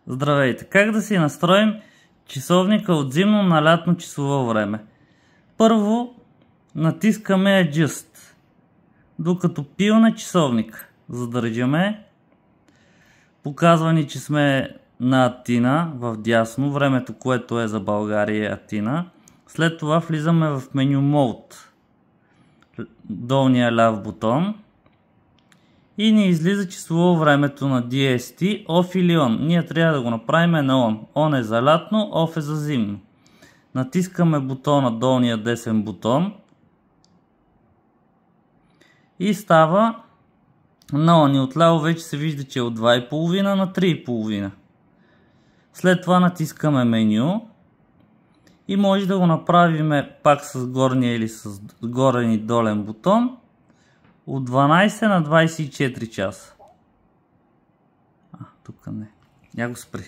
Здравейте! Как да си настроим часовника от зимно на лятно часово време? Първо натискаме Adjust, докато пилне часовник. Задържаме. Показва ни, че сме на Атина, в дясно, времето, което е за България е Атина. След това влизаме в меню Mode, долния ляв бутон. И ни излиза числово времето на DST, OFF или ON. Ние трябва да го направим на ON. ON е за лятно, OFF е за зимно. Натискаме бутона, долния десен бутон. И става на ON. И отляво вече се вижда, че е от 2,5 на 3,5. След това натискаме меню. И може да го направим пак с горния или с горен и долен бутон. От 12 на 24 часа. Тук не. Я го спри.